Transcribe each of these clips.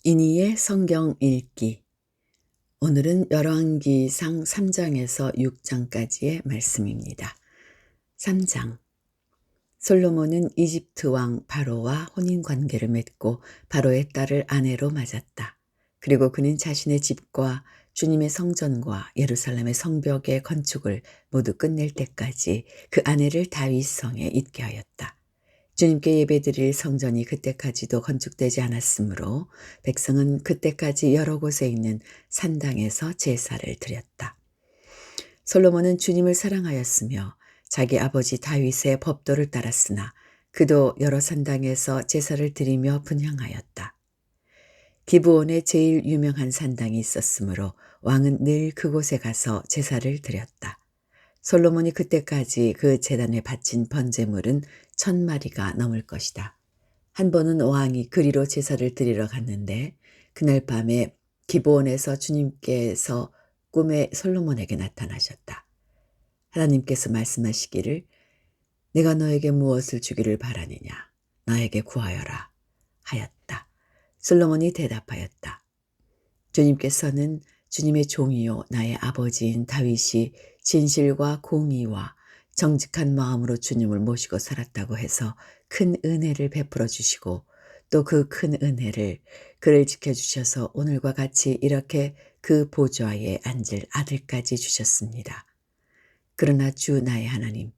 이니의 성경 읽기. 오늘은 열왕기상 3장에서 6장까지의 말씀입니다. 3장. 솔로몬은 이집트 왕 바로와 혼인 관계를 맺고 바로의 딸을 아내로 맞았다. 그리고 그는 자신의 집과 주님의 성전과 예루살렘의 성벽의 건축을 모두 끝낼 때까지 그 아내를 다윗 성에 있게 하였다. 주님께 예배드릴 성전이 그때까지도 건축되지 않았으므로 백성은 그때까지 여러 곳에 있는 산당에서 제사를 드렸다. 솔로몬은 주님을 사랑하였으며 자기 아버지 다윗의 법도를 따랐으나 그도 여러 산당에서 제사를 드리며 분향하였다. 기브온에 제일 유명한 산당이 있었으므로 왕은 늘 그곳에 가서 제사를 드렸다. 솔로몬이 그때까지 그 제단에 바친 번제물은 1000마리가 넘을 것이다. 한 번은 왕이 그리로 제사를 드리러 갔는데 그날 밤에 기브온에서 주님께서 꿈에 솔로몬에게 나타나셨다. 하나님께서 말씀하시기를 내가 너에게 무엇을 주기를 바라느냐 나에게 구하여라 하였다. 솔로몬이 대답하였다. 주님께서는 주님의 종이요 나의 아버지인 다윗이 진실과 공의와 정직한 마음으로 주님을 모시고 살았다고 해서 큰 은혜를 베풀어 주시고 또 그 큰 은혜를 그를 지켜주셔서 오늘과 같이 이렇게 그 보좌에 앉을 아들까지 주셨습니다. 그러나 주 나의 하나님,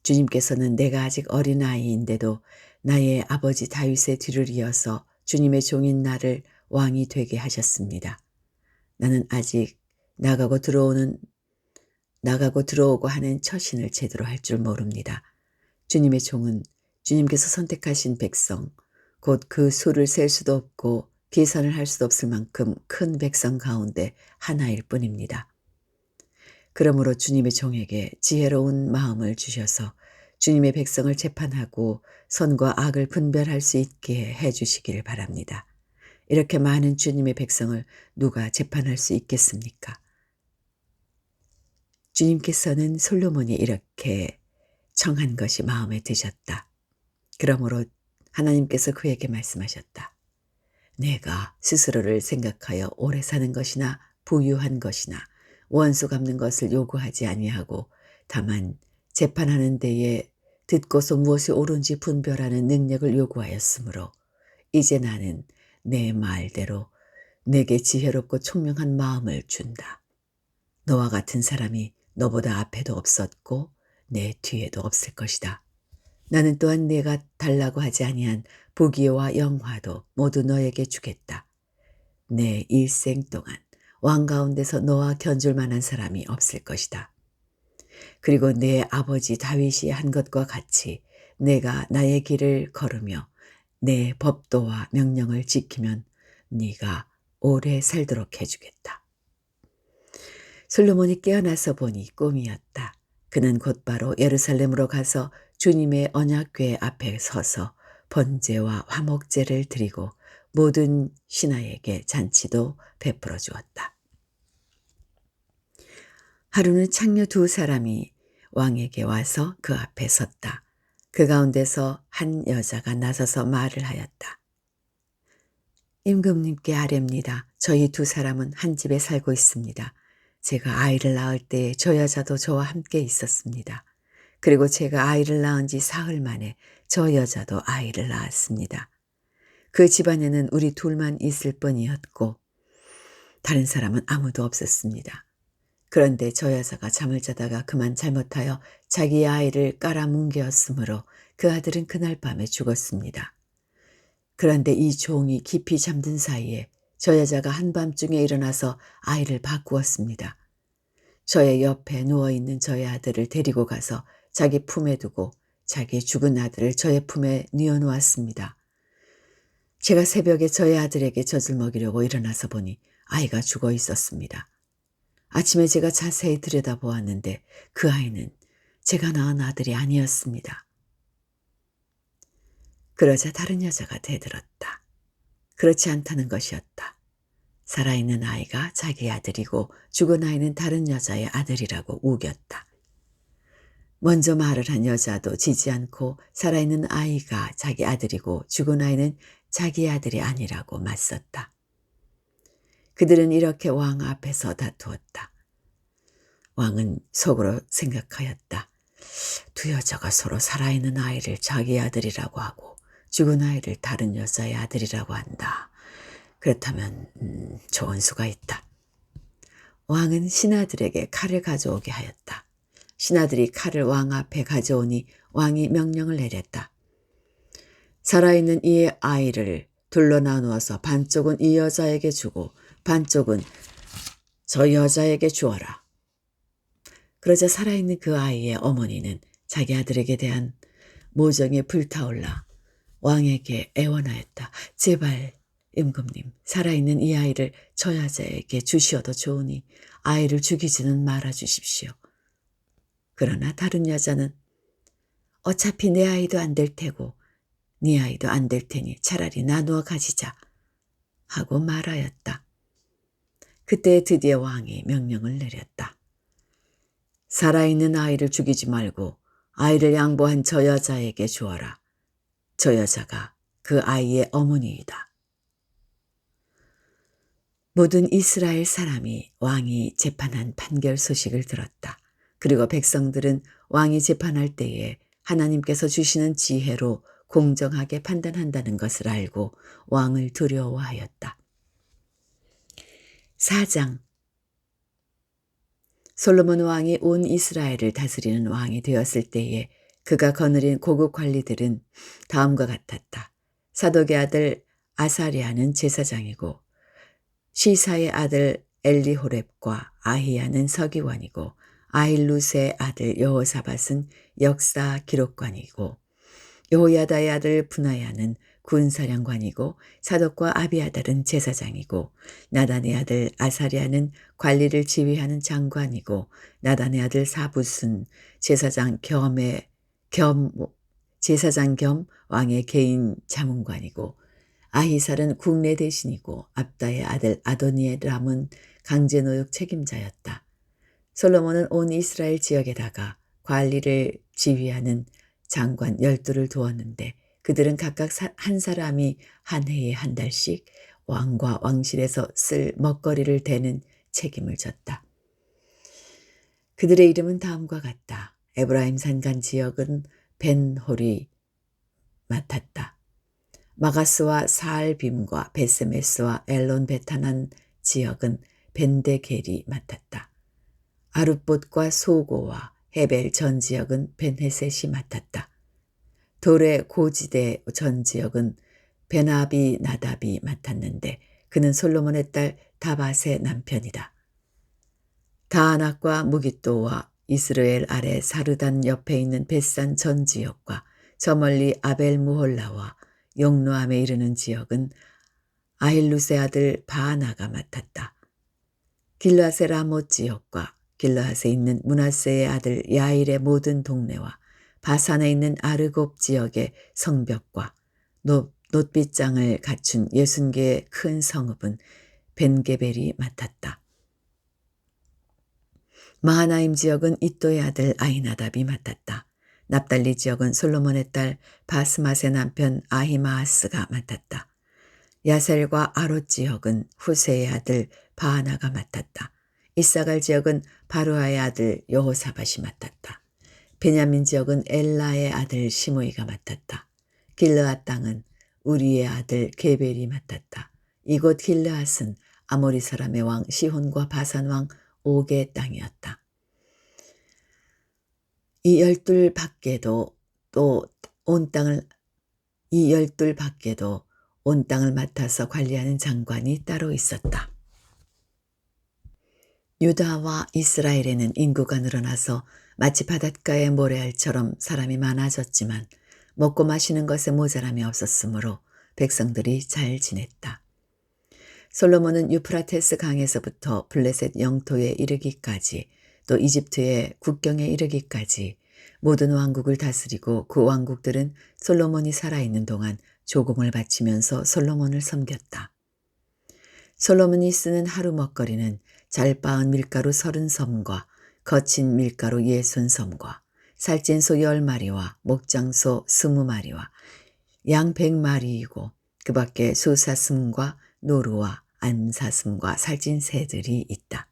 주님께서는 내가 아직 어린아이인데도 나의 아버지 다윗의 뒤를 이어서 주님의 종인 나를 왕이 되게 하셨습니다. 나는 아직 나가고 들어오고 하는 처신을 제대로 할 줄 모릅니다. 주님의 종은 주님께서 선택하신 백성, 곧 그 수를 셀 수도 없고 계산을 할 수도 없을 만큼 큰 백성 가운데 하나일 뿐입니다. 그러므로 주님의 종에게 지혜로운 마음을 주셔서 주님의 백성을 재판하고 선과 악을 분별할 수 있게 해주시기를 바랍니다. 이렇게 많은 주님의 백성을 누가 재판할 수 있겠습니까? 주님께서는 솔로몬이 이렇게 청한 것이 마음에 드셨다. 그러므로 하나님께서 그에게 말씀하셨다. 내가 스스로를 생각하여 오래 사는 것이나 부유한 것이나 원수 갚는 것을 요구하지 아니하고 다만 재판하는 데에 듣고서 무엇이 옳은지 분별하는 능력을 요구하였으므로 이제 나는 내 말대로 내게 지혜롭고 총명한 마음을 준다. 너와 같은 사람이 너보다 앞에도 없었고 내 뒤에도 없을 것이다. 나는 또한 내가 달라고 하지 아니한 부귀와 영화도 모두 너에게 주겠다. 내 일생 동안 왕 가운데서 너와 견줄 만한 사람이 없을 것이다. 그리고 내 아버지 다윗이 한 것과 같이 내가 나의 길을 걸으며 내 법도와 명령을 지키면 네가 오래 살도록 해주겠다. 솔로몬이 깨어나서 보니 꿈이었다. 그는 곧바로 예루살렘으로 가서 주님의 언약궤 앞에 서서 번제와 화목제를 드리고 모든 신하에게 잔치도 베풀어 주었다. 하루는 창녀 2사람이 왕에게 와서 그 앞에 섰다. 그 가운데서 한 여자가 나서서 말을 하였다. 임금님께 아뢰입니다. 저희 2사람은 한 집에 살고 있습니다. 제가 아이를 낳을 때 저 여자도 저와 함께 있었습니다. 그리고 제가 아이를 낳은 지 사흘 만에 저 여자도 아이를 낳았습니다. 그 집안에는 우리 둘만 있을 뿐이었고 다른 사람은 아무도 없었습니다. 그런데 저 여자가 잠을 자다가 그만 잘못하여 자기 아이를 깔아뭉개었으므로 그 아들은 그날 밤에 죽었습니다. 그런데 이 종이 깊이 잠든 사이에 저 여자가 한밤중에 일어나서 아이를 바꾸었습니다. 저의 옆에 누워있는 저의 아들을 데리고 가서 자기 품에 두고 자기 죽은 아들을 저의 품에 뉘어놓았습니다. 제가 새벽에 저의 아들에게 젖을 먹이려고 일어나서 보니 아이가 죽어 있었습니다. 아침에 제가 자세히 들여다보았는데 그 아이는 제가 낳은 아들이 아니었습니다. 그러자 다른 여자가 대들었다. 그렇지 않다는 것이었다. 살아있는 아이가 자기 아들이고 죽은 아이는 다른 여자의 아들이라고 우겼다. 먼저 말을 한 여자도 지지 않고 살아있는 아이가 자기 아들이고 죽은 아이는 자기 아들이 아니라고 맞섰다. 그들은 이렇게 왕 앞에서 다투었다. 왕은 속으로 생각하였다. 두 여자가 서로 살아있는 아이를 자기 아들이라고 하고 죽은 아이를 다른 여자의 아들이라고 한다. 그렇다면 좋은 수가 있다. 왕은 신하들에게 칼을 가져오게 하였다. 신하들이 칼을 왕 앞에 가져오니 왕이 명령을 내렸다. 살아있는 이 아이를 둘러 나누어서 반쪽은 이 여자에게 주고 반쪽은 저 여자에게 주어라. 그러자 살아있는 그 아이의 어머니는 자기 아들에게 대한 모정에 불타올라 왕에게 애원하였다. 제발 임금님, 살아있는 이 아이를 저 여자에게 주시어도 좋으니 아이를 죽이지는 말아 주십시오. 그러나 다른 여자는 어차피 내 아이도 안 될 테고 네 아이도 안 될 테니 차라리 나누어 가지자 하고 말하였다. 그때 드디어 왕이 명령을 내렸다. 살아있는 아이를 죽이지 말고 아이를 양보한 저 여자에게 주어라. 저 여자가 그 아이의 어머니이다. 모든 이스라엘 사람이 왕이 재판한 판결 소식을 들었다. 그리고 백성들은 왕이 재판할 때에 하나님께서 주시는 지혜로 공정하게 판단한다는 것을 알고 왕을 두려워하였다. 4장. 솔로몬 왕이 온 이스라엘을 다스리는 왕이 되었을 때에 그가 거느린 고급 관리들은 다음과 같았다. 사독의 아들 아사랴는 제사장이고 시사의 아들 엘리호렙과 아히야는 서기관이고 아힐룻의 아들 여호사밧은 역사 기록관이고 여호야다의 아들 분하야는 군사령관이고 사독과 아비아달은 제사장이고 나단의 아들 아사랴는 관리를 지휘하는 장관이고 나단의 아들 사붓은 제사장 겸 왕의 개인 자문관이고 아히살은 국내 대신이고 압다의 아들 아도니람은 강제노역 책임자였다. 솔로몬은 온 이스라엘 지역에다가 관리를 지휘하는 장관 12를 두었는데 그들은 각각 한 사람이 한 해에 한 달씩 왕과 왕실에서 쓸 먹거리를 대는 책임을 졌다. 그들의 이름은 다음과 같다. 에브라임 산간 지역은 벤홀이 맡았다. 마가스와 사알빔과 베세메스와 엘론 베타난 지역은 벤데겔이 맡았다. 아룻봇과 소고와 헤벨 전 지역은 벤헤셋이 맡았다. 돌의 고지대 전 지역은 베나비 나답이 맡았는데 그는 솔로몬의 딸 다밧의 남편이다. 다아낙과 무깃도와 이스라엘 아래 사르단 옆에 있는 벳산 전 지역과 저 멀리 아벨무홀라와 용노함에 이르는 지역은 아힐룻의 아들 바하나가 맡았다. 길르앗의 라못 지역과 길르앗에 있는 므낫세의 아들 야일의 모든 동네와 바산에 있는 아르곱 지역의 성벽과 놋빗장을 갖춘 60개의 큰 성읍은 벤게벨이 맡았다. 마하나임 지역은 이또의 아들 아히나답이 맡았다. 납달리 지역은 솔로몬의 딸 바스맛의 남편 아히마아스가 맡았다. 야셀과 아롯 지역은 후세의 아들 바하나가 맡았다. 이사갈 지역은 바루아의 아들 여호사밧이 맡았다. 베냐민 지역은 엘라의 아들 시므이가 맡았다. 길르앗 땅은 우리의 아들 게벨이 맡았다. 이곳 길르앗은 아모리 사람의 왕 시혼과 바산 왕 옥의 땅이었다. 이 열둘 밖에도 온 땅을 맡아서 관리하는 장관이 따로 있었다. 유다와 이스라엘에는 인구가 늘어나서 마치 바닷가의 모래알처럼 사람이 많아졌지만 먹고 마시는 것에 모자람이 없었으므로 백성들이 잘 지냈다. 솔로몬은 유프라테스 강에서부터 블레셋 영토에 이르기까지 또 이집트의 국경에 이르기까지 모든 왕국을 다스리고 그 왕국들은 솔로몬이 살아있는 동안 조공을 바치면서 솔로몬을 섬겼다. 솔로몬이 쓰는 하루 먹거리는 잘 빻은 밀가루 30섬과 거친 밀가루 60섬과 살찐 소 10마리와 목장소 20마리와 양 100마리이고 그 밖에 수사슴과 노루와 암사슴과 살찐 새들이 있다.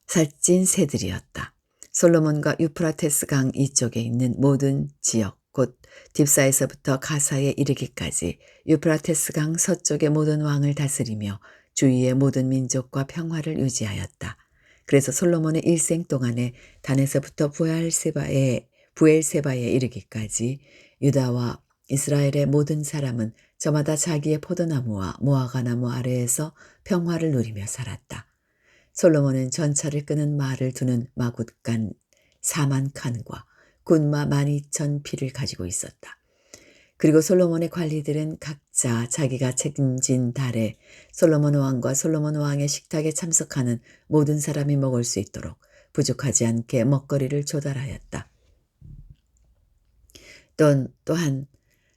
살찐 새들이었다. 솔로몬과 유프라테스 강 이쪽에 있는 모든 지역, 곧 딥사에서부터 가사에 이르기까지 유프라테스 강 서쪽의 모든 왕을 다스리며 주위의 모든 민족과 평화를 유지하였다. 그래서 솔로몬의 일생 동안에 단에서부터 부엘세바에 이르기까지 유다와 이스라엘의 모든 사람은 저마다 자기의 포도나무와 무화과나무 아래에서 평화를 누리며 살았다. 솔로몬은 전차를 끄는 말을 두는 마굿간 4만 칸과 군마 12,000피를 가지고 있었다. 그리고 솔로몬의 관리들은 각자 자기가 책임진 달에 솔로몬 왕과 솔로몬 왕의 식탁에 참석하는 모든 사람이 먹을 수 있도록 부족하지 않게 먹거리를 조달하였다. 또한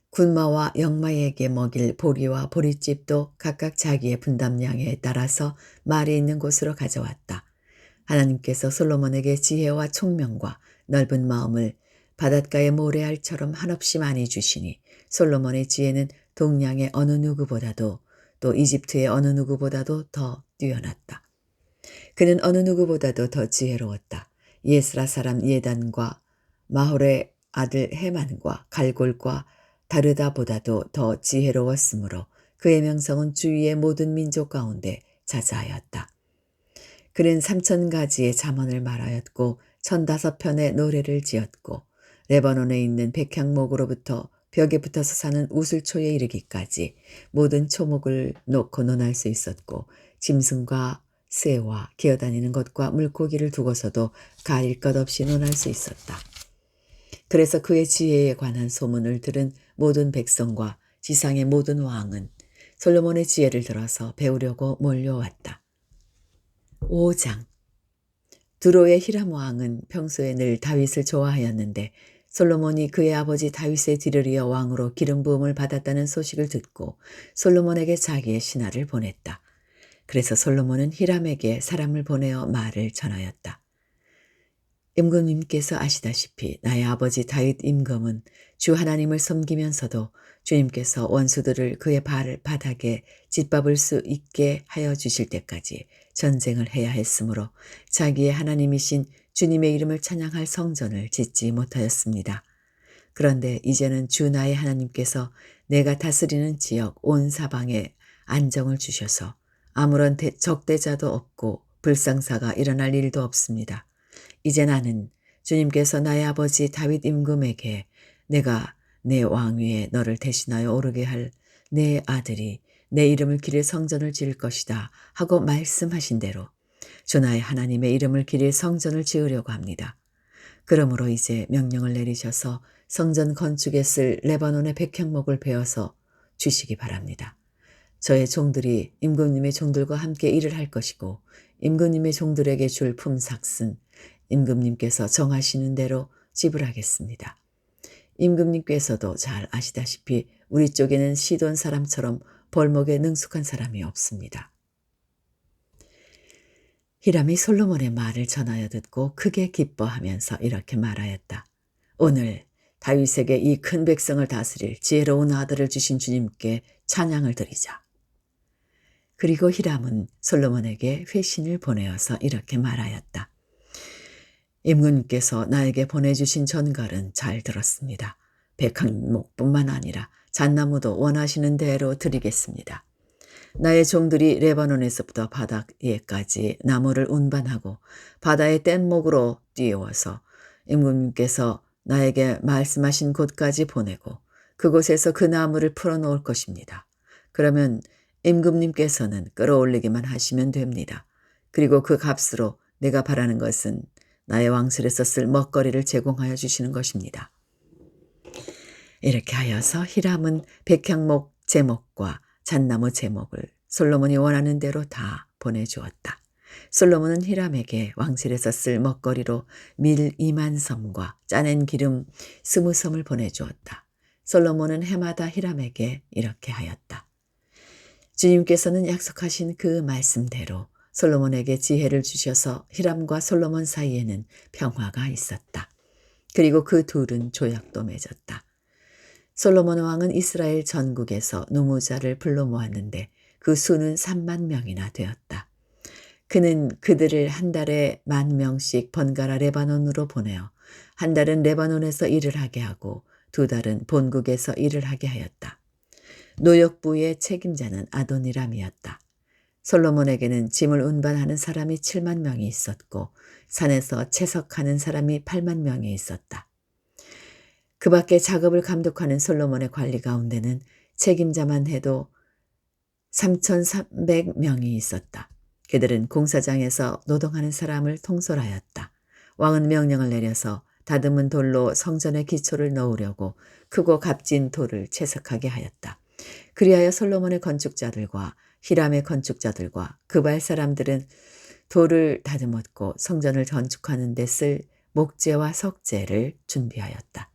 군마와 영마에게 먹일 보리와 보리집도 각각 자기의 분담량에 따라서 말이 있는 곳으로 가져왔다. 하나님께서 솔로몬에게 지혜와 총명과 넓은 마음을 바닷가의 모래알처럼 한없이 많이 주시니 솔로몬의 지혜는 동양의 어느 누구보다도 또 이집트의 어느 누구보다도 더 뛰어났다. 그는 어느 누구보다도 더 지혜로웠다. 예스라 사람 예단과 마홀의 아들 헤만과 갈골과 다르다보다도 더 지혜로웠으므로 그의 명성은 주위의 모든 민족 가운데 자자하였다. 그는 3,000가지의 잠언을 말하였고 1,005편의 노래를 지었고 레바논에 있는 백향목으로부터 벽에 붙어서 사는 우슬초에 이르기까지 모든 초목을 놓고 논할 수 있었고 짐승과 새와 기어다니는 것과 물고기를 두고서도 가릴 것 없이 논할 수 있었다. 그래서 그의 지혜에 관한 소문을 들은 모든 백성과 지상의 모든 왕은 솔로몬의 지혜를 들어서 배우려고 몰려왔다. 5장. 두로의 히람 왕은 평소에 늘 다윗을 좋아하였는데 솔로몬이 그의 아버지 다윗의 뒤를 이어 왕으로 기름 부음을 받았다는 소식을 듣고 솔로몬에게 자기의 신하를 보냈다. 그래서 솔로몬은 히람에게 사람을 보내어 말을 전하였다. 임금님께서 아시다시피 나의 아버지 다윗 임금은 주 하나님을 섬기면서도 주님께서 원수들을 그의 바닥에 짓밟을 수 있게 하여 주실 때까지 전쟁을 해야 했으므로 자기의 하나님이신 주님의 이름을 찬양할 성전을 짓지 못하였습니다. 그런데 이제는 주 나의 하나님께서 내가 다스리는 지역 온 사방에 안정을 주셔서 아무런 적대자도 없고 불상사가 일어날 일도 없습니다. 이제 나는 주님께서 나의 아버지 다윗 임금에게 내가 내 왕위에 너를 대신하여 오르게 할 내 아들이 내 이름을 기릴 성전을 지을 것이다 하고 말씀하신 대로 주 나의 하나님의 이름을 기릴 성전을 지으려고 합니다. 그러므로 이제 명령을 내리셔서 성전 건축에 쓸 레바논의 백향목을 베어서 주시기 바랍니다. 저의 종들이 임금님의 종들과 함께 일을 할 것이고 임금님의 종들에게 줄 품삯은 임금님께서 정하시는 대로 지불하겠습니다. 임금님께서도 잘 아시다시피 우리 쪽에는 시돈 사람처럼 벌목에 능숙한 사람이 없습니다. 히람이 솔로몬의 말을 전하여 듣고 크게 기뻐하면서 이렇게 말하였다. 오늘 다윗에게 이 큰 백성을 다스릴 지혜로운 아들을 주신 주님께 찬양을 드리자. 그리고 히람은 솔로몬에게 회신을 보내어서 이렇게 말하였다. 임금님께서 나에게 보내주신 전갈은 잘 들었습니다. 백향목뿐만 아니라 잣나무도 원하시는 대로 드리겠습니다. 나의 종들이 레바논에서부터 바다에까지 나무를 운반하고 바다의 뗏목으로 띄워서 임금님께서 나에게 말씀하신 곳까지 보내고 그곳에서 그 나무를 풀어놓을 것입니다. 그러면 임금님께서는 끌어올리기만 하시면 됩니다. 그리고 그 값으로 내가 바라는 것은 나의 왕실에서 쓸 먹거리를 제공하여 주시는 것입니다. 이렇게 하여서 히람은 백향목 제목과 잣나무 제목을 솔로몬이 원하는 대로 다 보내주었다. 솔로몬은 히람에게 왕실에서 쓸 먹거리로 밀 2만 섬과 짜낸 기름 20섬을 보내주었다. 솔로몬은 해마다 히람에게 이렇게 하였다. 주님께서는 약속하신 그 말씀대로 솔로몬에게 지혜를 주셔서 히람과 솔로몬 사이에는 평화가 있었다. 그리고 그 둘은 조약도 맺었다. 솔로몬 왕은 이스라엘 전국에서 노무자를 불러 모았는데 그 수는 3만 명이나 되었다. 그는 그들을 한 달에 10,000명씩 번갈아 레바논으로 보내어 한 달은 레바논에서 일을 하게 하고 2달은 본국에서 일을 하게 하였다. 노역부의 책임자는 아도니람이었다. 솔로몬에게는 짐을 운반하는 사람이 7만 명이 있었고 산에서 채석하는 사람이 8만 명이 있었다. 그 밖에 작업을 감독하는 솔로몬의 관리 가운데는 책임자만 해도 3,300명이 있었다. 그들은 공사장에서 노동하는 사람을 통솔하였다. 왕은 명령을 내려서 다듬은 돌로 성전의 기초를 넣으려고 크고 값진 돌을 채석하게 하였다. 그리하여 솔로몬의 건축자들과 히람의 건축자들과 그발 사람들은 돌을 다듬었고 성전을 건축하는 데 쓸 목재와 석재를 준비하였다.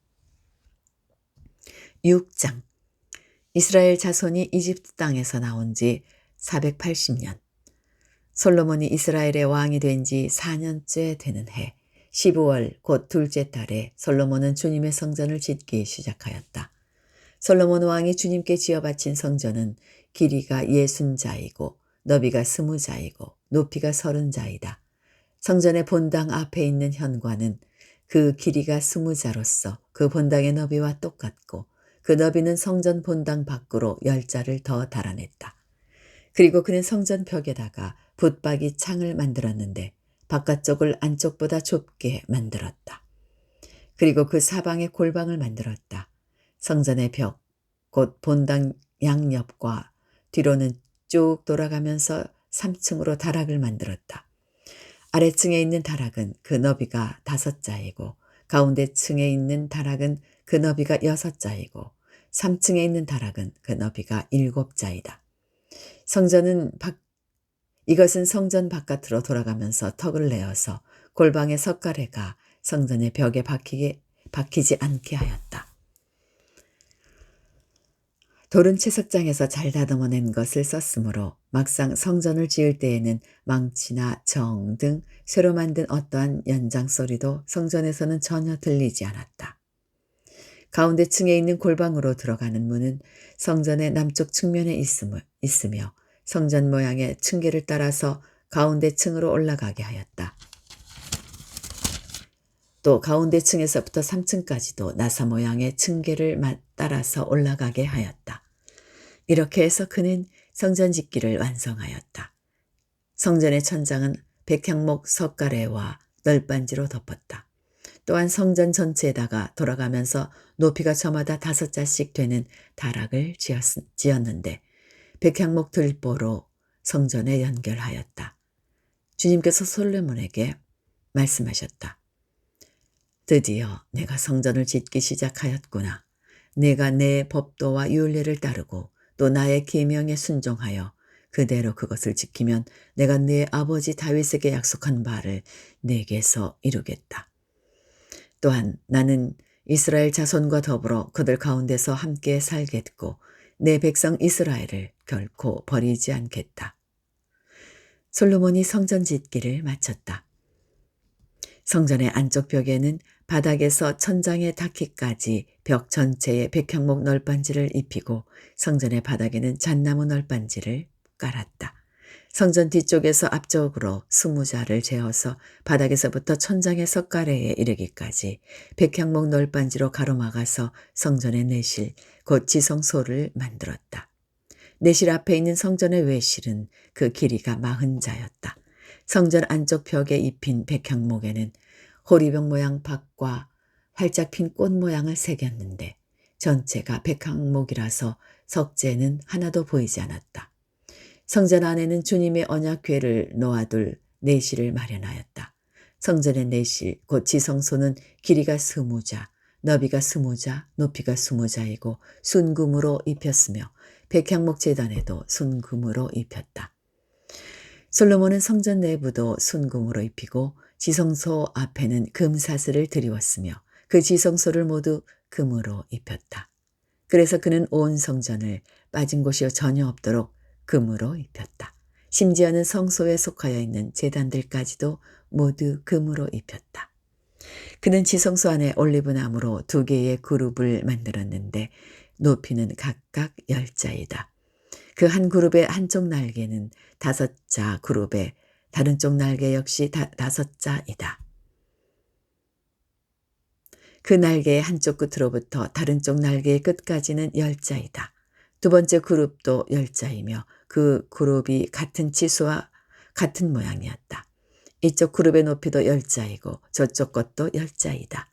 6장. 이스라엘 자손이 이집트 땅에서 나온 지 480년. 솔로몬이 이스라엘의 왕이 된 지 4년째 되는 해 15월 곧 둘째 달에 솔로몬은 주님의 성전을 짓기 시작하였다. 솔로몬 왕이 주님께 지어 바친 성전은 길이가 60자이고 너비가 20자이고 높이가 30자이다. 성전의 본당 앞에 있는 현관은 그 길이가 20자로서 그 본당의 너비와 똑같고 그 너비는 성전 본당 밖으로 10자를 더 달아냈다. 그리고 그는 성전 벽에다가 붙박이 창을 만들었는데 바깥쪽을 안쪽보다 좁게 만들었다. 그리고 그 사방에 골방을 만들었다. 성전의 벽, 곧 본당 양옆과 뒤로는 쭉 돌아가면서 3층으로 다락을 만들었다. 아래층에 있는 다락은 그 너비가 5자이고 가운데 층에 있는 다락은 그 너비가 6자이고 3층에 있는 다락은 그 너비가 7자이다. 이것은 성전 바깥으로 돌아가면서 턱을 내어서 골방의 석가래가 성전의 벽에 박히지 않게 하였다. 돌은 채석장에서 잘 다듬어낸 것을 썼으므로 막상 성전을 지을 때에는 망치나 정 등 새로 만든 어떠한 연장 소리도 성전에서는 전혀 들리지 않았다. 가운데 층에 있는 골방으로 들어가는 문은 성전의 남쪽 측면에 있으며 성전 모양의 층계를 따라서 가운데 층으로 올라가게 하였다. 또 가운데 층에서부터 3층까지도 나사 모양의 층계를 따라서 올라가게 하였다. 이렇게 해서 그는 성전 짓기를 완성하였다. 성전의 천장은 백향목 석가래와 널빤지로 덮었다. 또한 성전 전체에다가 돌아가면서 높이가 저마다 5자씩 되는 다락을 지었는데 백향목 들보로 성전에 연결하였다. 주님께서 솔로몬에게 말씀하셨다. 드디어 내가 성전을 짓기 시작하였구나. 내가 내 법도와 율례를 따르고 또 나의 계명에 순종하여 그대로 그것을 지키면 내가 내 아버지 다윗에게 약속한 바를 내게서 이루겠다. 또한 나는 이스라엘 자손과 더불어 그들 가운데서 함께 살겠고 내 백성 이스라엘을 결코 버리지 않겠다. 솔로몬이 성전 짓기를 마쳤다. 성전의 안쪽 벽에는 바닥에서 천장에 닿기까지 벽 전체에 백향목 널빤지를 입히고 성전의 바닥에는 잣나무 널빤지를 깔았다. 성전 뒤쪽에서 앞쪽으로 20자를 재어서 바닥에서부터 천장의 석가래에 이르기까지 백향목 널빤지로 가로막아서 성전의 내실 곧 지성소를 만들었다. 내실 앞에 있는 성전의 외실은 그 길이가 40자였다. 성전 안쪽 벽에 입힌 백향목에는 호리병 모양 박과 활짝 핀 꽃 모양을 새겼는데 전체가 백향목이라서 석재는 하나도 보이지 않았다. 성전 안에는 주님의 언약궤를 놓아둘 내실을 마련하였다. 성전의 내실 곧 지성소는 길이가 20자, 너비가 20자, 높이가 20자이고 순금으로 입혔으며 백향목 제단에도 순금으로 입혔다. 솔로몬은 성전 내부도 순금으로 입히고 지성소 앞에는 금사슬을 드리웠으며 그 지성소를 모두 금으로 입혔다. 그래서 그는 온 성전을 빠진 곳이 전혀 없도록 금으로 입혔다. 심지어는 성소에 속하여 있는 제단들까지도 모두 금으로 입혔다. 그는 지성소 안에 올리브나무로 2개의 그룹을 만들었는데 높이는 각각 10자이다. 그 한 그룹의 한쪽 날개는 5자 그룹의 다른 쪽 날개 역시 5자이다. 그 날개의 한쪽 끝으로부터 다른 쪽 날개의 끝까지는 10자이다. 두 번째 그룹도 10자이며 그 그룹이 같은 치수와 같은 모양이었다. 이쪽 그룹의 높이도 10자이고 저쪽 것도 10자이다.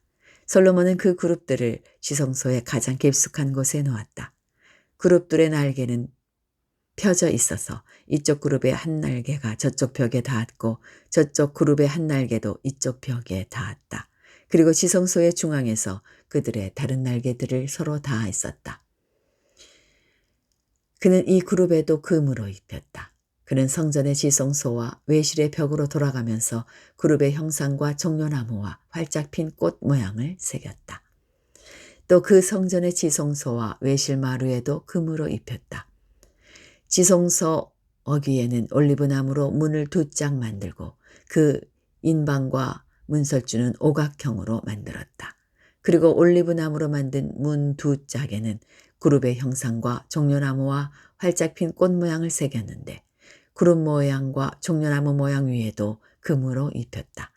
솔로몬은 그 그룹들을 지성소의 가장 깊숙한 곳에 놓았다. 그룹들의 날개는 펴져 있어서 이쪽 그룹의 한 날개가 저쪽 벽에 닿았고 저쪽 그룹의 한 날개도 이쪽 벽에 닿았다. 그리고 지성소의 중앙에서 그들의 다른 날개들을 서로 닿아 있었다. 그는 이 그룹에도 금으로 입혔다. 그는 성전의 지성소와 외실의 벽으로 돌아가면서 그룹의 형상과 종려나무와 활짝 핀 꽃 모양을 새겼다. 또 그 성전의 지성소와 외실 마루에도 금으로 입혔다. 지성소 어귀에는 올리브나무로 문을 2짝 만들고 그 인방과 문설주는 오각형으로 만들었다. 그리고 올리브나무로 만든 문 2짝에는 그룹의 형상과 종려나무와 활짝 핀 꽃 모양을 새겼는데 그룹 모양과 종려나무 모양 위에도 금으로 입혔다.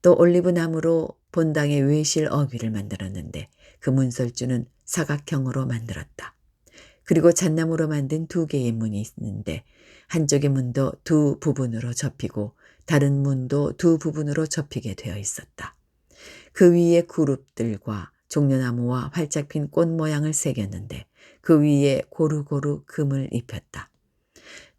또 올리브나무로 본당의 외실 어귀를 만들었는데 그 문설주는 사각형으로 만들었다. 그리고 잣나무로 만든 2개의 문이 있는데 한쪽의 문도 2 부분으로 접히고 다른 문도 2 부분으로 접히게 되어 있었다. 그 위에 그룹들과 종려나무와 활짝 핀 꽃 모양을 새겼는데 그 위에 고루고루 금을 입혔다.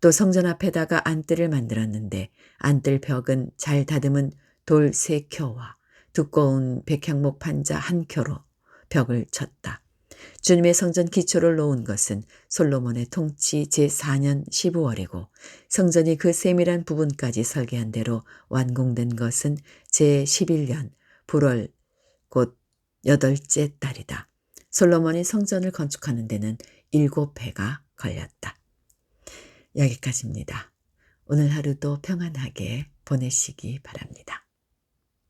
또 성전 앞에다가 안뜰을 만들었는데 안뜰 벽은 잘 다듬은 돌 3켜와 두꺼운 백향목 판자 1켜로 벽을 쳤다. 주님의 성전 기초를 놓은 것은 솔로몬의 통치 제4년 15월이고 성전이 그 세밀한 부분까지 설계한 대로 완공된 것은 제11년 8월 곧 8째 달이다. 솔로몬이 성전을 건축하는 데는 7해가 걸렸다. 여기까지입니다. 오늘 하루도 평안하게 보내시기 바랍니다.